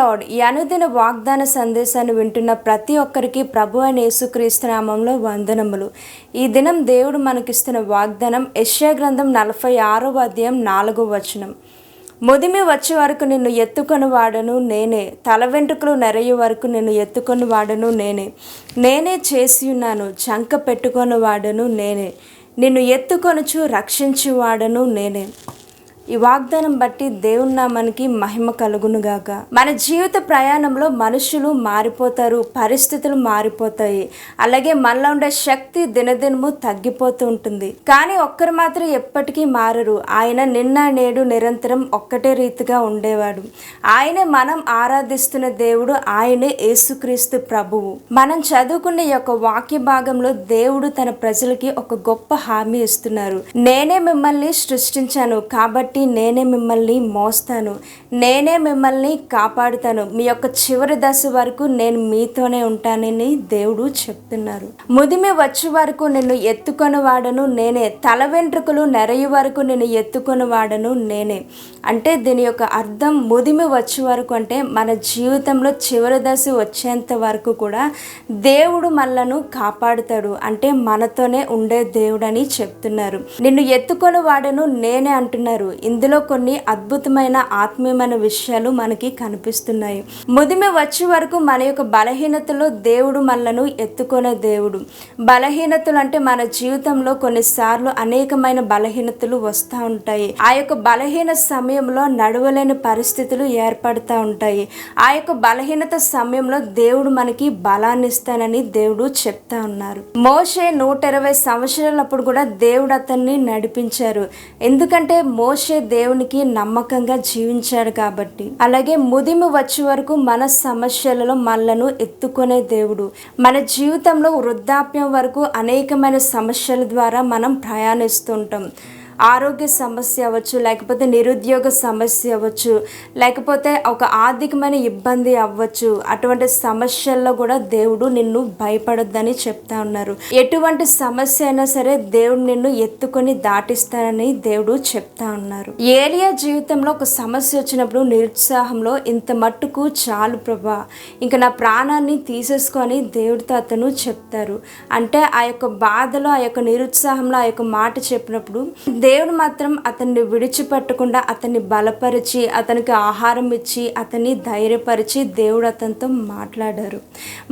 Lord. ఈ అనుదిన వాగ్దాన సందేశాన్ని వింటున్న ప్రతి ఒక్కరికి ప్రభు అయిన యేసుక్రీస్తు నామంలో వందనములు. ఈ దినం దేవుడు మనకిస్తున్న వాగ్దానం యెషయా గ్రంథం 46వ అధ్యాయం 4వ వచనం. ముదిమి వచ్చే వరకు నిన్ను ఎత్తుకొని వాడను నేనే, తల వెంట్రుకలు నెరయ్యే వరకు నిన్ను ఎత్తుకొని వాడను నేనే, నేనే చేసి ఉన్నాను, చంక పెట్టుకొని వాడను నేనే, నిన్ను ఎత్తుకొనుచు రక్షించి వాడను నేనే. ఈ వాగ్దానం బట్టి దేవుని నామానికి మహిమ కలుగునుగాక. మన జీవిత ప్రయాణంలో మనుషులు మారిపోతారు, పరిస్థితులు మారిపోతాయి, అలాగే మనలో ఉండే శక్తి దినదినము తగ్గిపోతూ ఉంటుంది. కానీ ఒక్కరు మాత్రం ఎప్పటికీ మారరు. ఆయన నిన్న నేడు నిరంతరం ఒక్కటే రీతిగా ఉండేవాడు. ఆయనే మనం ఆరాధిస్తున్న దేవుడు, ఆయనే యేసుక్రీస్తు ప్రభువు. మనం చదువుకునే ఈ యొక్క వాక్య భాగంలో దేవుడు తన ప్రజలకి ఒక గొప్ప హామీ ఇస్తున్నారు. నేనే మిమ్మల్ని సృష్టించాను కాబట్టి నేనే మిమ్మల్ని మోస్తాను, నేనే మిమ్మల్ని కాపాడుతాను, మీ యొక్క చివరి దశ వరకు నేను మీతోనే ఉంటానని దేవుడు చెప్తున్నారు. ముదిమి వచ్చే వరకు నిన్ను ఎత్తుకొని వాడను నేనే, తల వెంట్రుకలు నెరయ్యే వరకు నిన్ను ఎత్తుకొని వాడను నేనే. అంటే దీని యొక్క అర్థం ముదిమి వచ్చే వరకు అంటే మన జీవితంలో చివరి దశ వచ్చేంత వరకు కూడా దేవుడు మనలను కాపాడుతాడు, అంటే మనతోనే ఉండే దేవుడని చెప్తున్నారు. నిన్ను ఎత్తుకొని వాడను నేనే అంటున్నారు. ఇందులో కొన్ని అద్భుతమైన ఆత్మీయమైన విషయాలు మనకి కనిపిస్తున్నాయి. ముదిమి వచ్చే వరకు మన యొక్క బలహీనతలో దేవుడు మనలను ఎత్తుకునే దేవుడు. బలహీనతలు అంటే మన జీవితంలో కొన్నిసార్లు అనేకమైన బలహీనతలు వస్తూ ఉంటాయి. ఆ యొక్క బలహీన సమయంలో నడవలేని పరిస్థితులు ఏర్పడుతూ ఉంటాయి. ఆ యొక్క బలహీనత సమయంలో దేవుడు మనకి బలాన్ని ఇస్తానని దేవుడు చెప్తా ఉన్నారు. మోషే 120 సంవత్సరాలప్పుడు కూడా దేవుడు అతన్ని నడిపించారు. ఎందుకంటే మోషే దేవునికి నమ్మకంగా జీవించాడు కాబట్టి. అలాగే ముదిమి వచ్చే వరకు మన సమస్యలలో మనలను ఎత్తుకునే దేవుడు. మన జీవితంలో వృద్ధాప్యం వరకు అనేకమైన సమస్యల ద్వారా మనం ప్రయాణిస్తుంటాం. ఆరోగ్య సమస్య అవ్వచ్చు, లేకపోతే నిరుద్యోగ సమస్య అవ్వచ్చు, లేకపోతే ఒక ఆర్థికమైన ఇబ్బంది అవ్వచ్చు. అటువంటి సమస్యల్లో కూడా దేవుడు నిన్ను భయపడొద్దని చెప్తా ఉన్నారు. ఎటువంటి సమస్య అయినా సరే దేవుడు నిన్ను ఎత్తుకొని దాటిస్తానని దేవుడు చెప్తా ఉన్నారు. ఏలియా జీవితంలో ఒక సమస్య వచ్చినప్పుడు నిరుత్సాహంలో ఇంత మట్టుకు చాలు ప్రభా, ఇంకా నా ప్రాణాన్ని తీసేసుకొని దేవుడితో అతను చెప్తారు. అంటే ఆ యొక్క బాధలో, ఆ యొక్క నిరుత్సాహంలో ఆ యొక్క మాట చెప్పినప్పుడు దేవుడు మాత్రం అతన్ని విడిచిపెట్టకుండా అతన్ని బలపరిచి, అతనికి ఆహారం ఇచ్చి, అతన్ని ధైర్యపరిచి దేవుడు అతనితో మాట్లాడారు.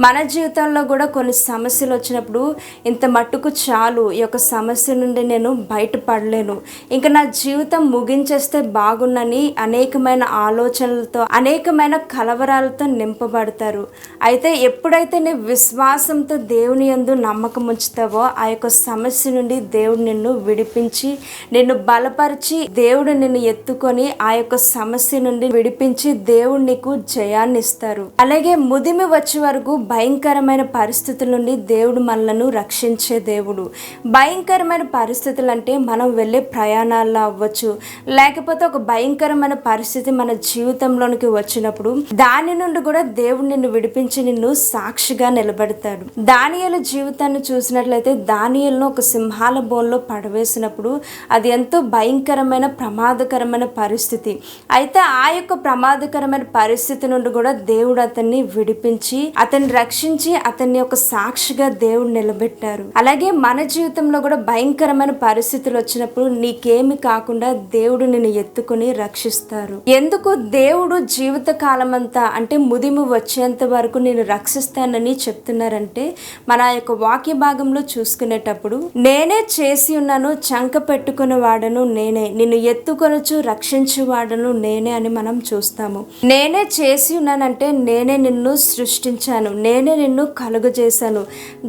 మన జీవితంలో కూడా కొన్ని సమస్యలు వచ్చినప్పుడు ఇంత మట్టుకు చాలు, ఈ యొక్క సమస్య నుండి నేను బయటపడలేను, ఇంకా నా జీవితం ముగించేస్తే బాగున్నని అనేకమైన ఆలోచనలతో, అనేకమైన కలవరాలతో నింపబడతారు. అయితే ఎప్పుడైతే నీ విశ్వాసంతో దేవుని యందు నమ్మకం ఉంచుతావో ఆ యొక్క సమస్య నుండి దేవుడు నిన్ను విడిపించి, నిన్ను బలపరిచి, దేవుడు నిన్ను ఎత్తుకొని ఆ యొక్క సమస్య నుండి విడిపించి దేవుడు నీకు జయాన్ని ఇస్తారు. అలాగే ముదిమి వచ్చే వరకు భయంకరమైన పరిస్థితుల నుండి దేవుడు మనలను రక్షించే దేవుడు. భయంకరమైన పరిస్థితులు అంటే మనం వెళ్ళే ప్రయాణాల్లో అవ్వచ్చు, లేకపోతే ఒక భయంకరమైన పరిస్థితి మన జీవితంలోనికి వచ్చినప్పుడు దాని నుండి కూడా దేవుడు నిన్ను విడిపించి నిన్ను సాక్షిగా నిలబెడతాడు. దానియేలు జీవితాన్ని చూసినట్లయితే దానియేలును ఒక సింహాల బోన్లో పడవేసినప్పుడు అది ఎంతో భయంకరమైన ప్రమాదకరమైన పరిస్థితి. అయితే ఆ యొక్క ప్రమాదకరమైన పరిస్థితి నుండి కూడా దేవుడు అతన్ని విడిపించి, అతన్ని రక్షించి, అతన్ని ఒక సాక్షిగా దేవుడు నిలబెట్టారు. అలాగే మన జీవితంలో కూడా భయంకరమైన పరిస్థితులు వచ్చినప్పుడు నీకేమి కాకుండా దేవుడు నిన్ను ఎత్తుకుని రక్షిస్తారు. ఎందుకు దేవుడు జీవిత కాలం అంతా అంటే ముదిమి వచ్చేంత వరకు నేను రక్షిస్తానని చెప్తున్నారంటే, మన యొక్క వాక్య భాగంలో చూసుకునేటప్పుడు నేనే చేసి ఉన్నాను, చంక పెట్టుకుని వాడను నేనే, నిన్ను ఎత్తుకొనొచ్చు రక్షించు వాడను నేనే అని మనం చూస్తాము. నేనే చేసి ఉన్నానంటే నేనే నిన్ను సృష్టించాను, నేనే నిన్ను కలుగజేశాను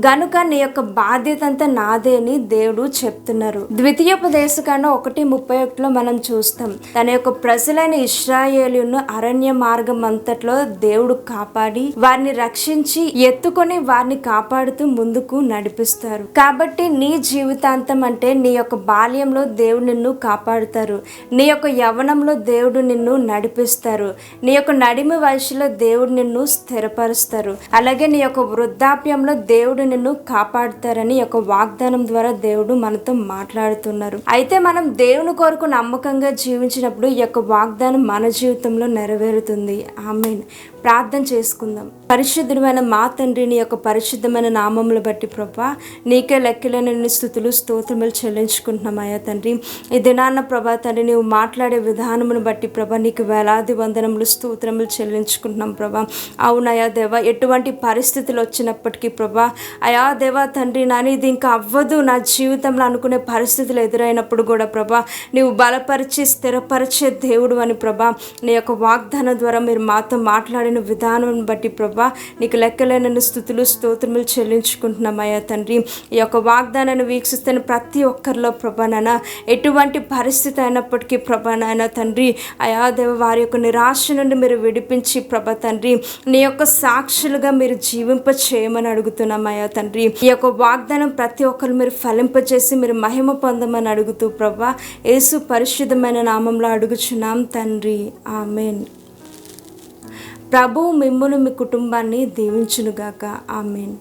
గనుక నీ యొక్క బాధ్యత అంతా నాదే అని దేవుడు చెప్తున్నారు. ద్వితీయోపదేశకాండం 1:31 మనం చూస్తాం. తన యొక్క ప్రజలైన ఇశ్రాయేలును అరణ్య మార్గం అంతట్లో దేవుడు కాపాడి వారిని రక్షించి ఎత్తుకొని వారిని కాపాడుతూ ముందుకు నడిపిస్తారు. కాబట్టి నీ జీవితాంతం అంటే నీ యొక్క బాల్యంలో బాల్యంలో దేవుడు నిన్ను కాపాడుతారు. నీ యొక్క యవ్వనంలో దేవుడు నిన్ను నడిపిస్తారు. నీ యొక్క నడిమి వయసులో దేవుడు నిన్ను స్థిరపరుస్తారు. అలాగే నీ యొక్క వృద్ధాప్యంలో దేవుడు నిన్ను కాపాడుతారని ఈ యొక్క వాగ్దానం ద్వారా దేవుడు మనతో మాట్లాడుతున్నారు. అయితే మనం దేవుని కొరకు నమ్మకంగా జీవించినప్పుడు ఈ యొక్క వాగ్దానం మన జీవితంలో నెరవేరుతుంది. ఆమేన్. ప్రార్థన చేసుకుందాం. పరిశుద్ధమైన మా తండ్రి, నీ యొక్క పరిశుద్ధమైన నామములు బట్టి ప్రభా నీకే లెక్కలేని స్తుతులు స్తోత్రములు చెల్లించుకుంటున్నామయ్యా తండ్రి. ఈ దినాన్న ప్రభా తండ్రి నీవు మాట్లాడే విధానమును బట్టి ప్రభా నీకు వేలాది వందనములు స్తోత్రములు చెల్లించుకుంటున్నాం ప్రభా. అవునయా దేవా, ఎటువంటి పరిస్థితులు వచ్చినప్పటికీ ప్రభా అయా దేవా తండ్రి నాని ఇది ఇంకా అవ్వదు నా జీవితంలో అనుకునే పరిస్థితులు ఎదురైనప్పుడు కూడా ప్రభా నీవు బలపరిచి స్థిరపరిచే దేవుడు అని ప్రభా నీ యొక్క వాగ్దానం ద్వారా మీరు మాతో మాట్లాడిన విధానం బట్టి ప్రభా నీకు లెక్కలేని స్తుతులు స్తోత్రములు చెల్లించుకుంటున్నామయ్యా తండ్రి. ఈ యొక్క వాగ్దానాన్ని వీక్షిస్తున్న ప్రతి ఒక్కరిలో ప్రభా నాయన ఎటువంటి పరిస్థితి అయినప్పటికీ ప్రభా నాయన తండ్రి అయా దేవ వారి యొక్క నిరాశ నుండి మీరు విడిపించి ప్రభా తండ్రి నీ యొక్క సాక్షులుగా మీరు జీవింప చేయమని అడుగుతున్నామయ్యా తండ్రి. ఈ యొక్క వాగ్దానం ప్రతి ఒక్కరు మీరు ఫలింపచేసి మీరు మహిమ పొందమని అడుగుతూ ప్రభా యేసు పరిశుద్ధమైన నామంలో అడుగుచున్నాం తండ్రి. ఆమేన్. ప్రభువు మిమ్మును మీ కుటుంబాన్ని దీవించునుగాక. ఆమేన్.